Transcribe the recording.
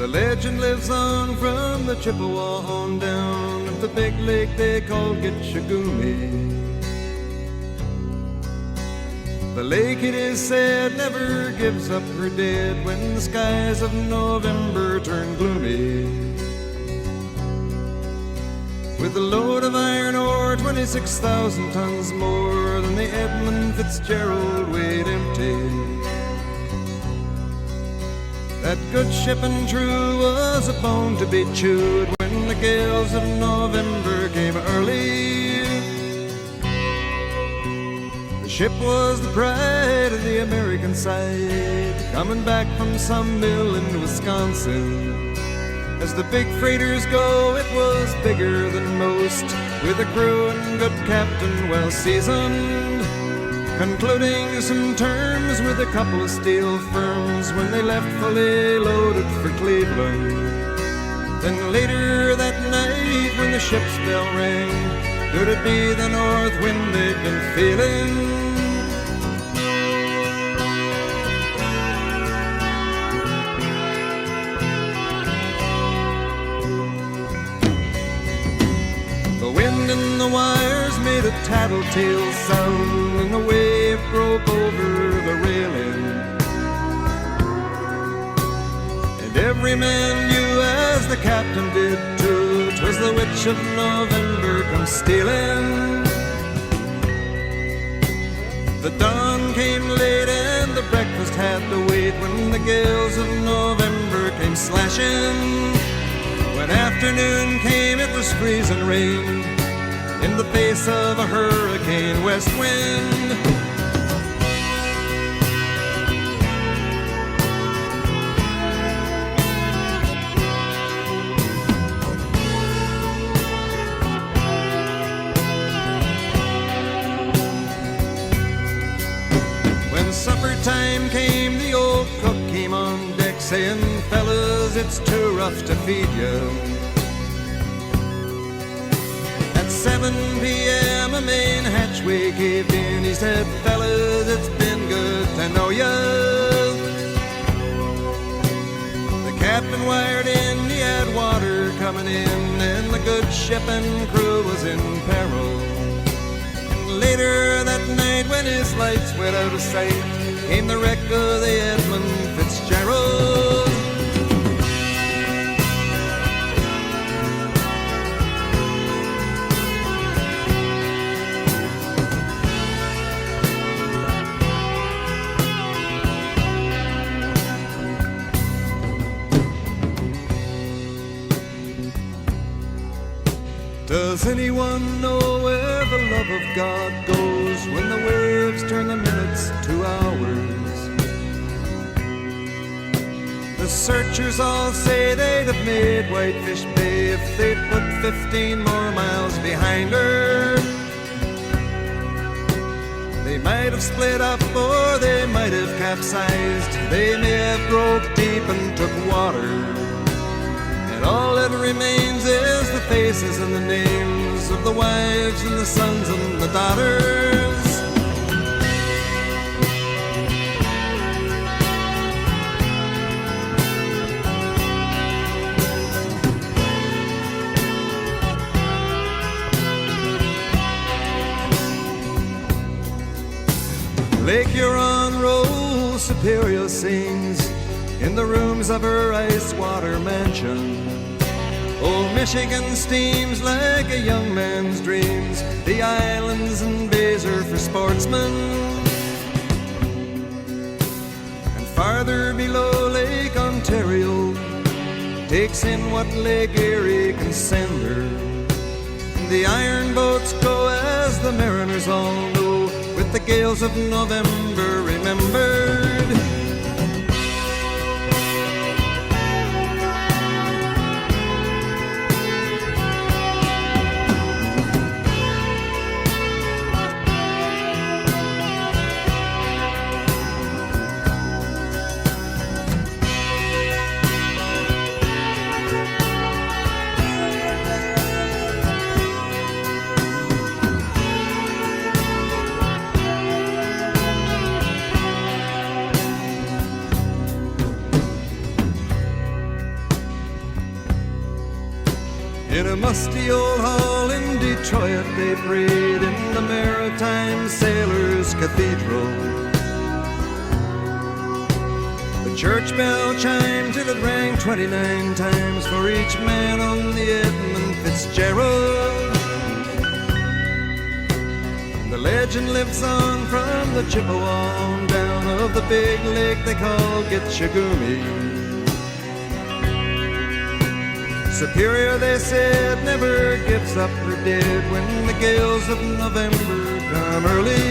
The legend lives on from the Chippewa on down of the big lake they call Gitchagumi. The lake, it is said, never gives up her dead when the skies of November turn gloomy. With a load of iron ore, 26,000 tons more than the Edmund Fitzgerald weighed empty. That good ship and true was a bone to be chewed when the gales of November came early. The ship was the pride of the American side, coming back from some mill in Wisconsin. As the big freighters go, it was bigger than most, with a crew and good captain well seasoned, concluding some terms with a couple of steel firms when they left fully loaded for Cleveland. Then later that night when the ship's bell rang, could it be the north wind they'd been feeling? The wind in the wires made a tattletale sound, and the wave broke over the railing. And every man knew, as the captain did too, 'twas the witch of November come stealing. The dawn came late and the breakfast had to wait when the gales of November came slashing. When afternoon came, it was freezing rain in the face of a hurricane west wind. When supper time came, the old cook came on deck saying, "Fellas, it's too rough to feed you." At 7 p.m. a main hatchway caved in. He said, "Fellas, it's been good to know ya." The captain wired in, he had water coming in, and the good ship and crew was in peril. And later that night, when his lights went out of sight, came the wreck of the Edmund Fitzgerald. Does anyone know where the love of God goes when the waves turn the minutes to hours? The searchers all say they'd have made Whitefish Bay if they'd put 15 more miles behind her. They might have split up or they might have capsized. They may have broke deep and took water. And all that remains is the faces and the names of the wives and the sons and the daughters. Lake Huron rolls, Superior sings in the rooms of her ice water mansion. Old Michigan steams like a young man's dreams. The islands and bays are for sportsmen. And farther below, Lake Ontario takes in what Lake Erie can send her. And the iron boats go, as the mariners all know, with the gales of November remembered. musty old hall in Detroit they prayed in the Maritime Sailors Cathedral. The church bell chimed till it rang 29 times for each man on the Edmund Fitzgerald. The legend lives on from the Chippewa on down of the big lake they call Gitchagumi. Superior, they said, never gives up her dead when the gales of November come early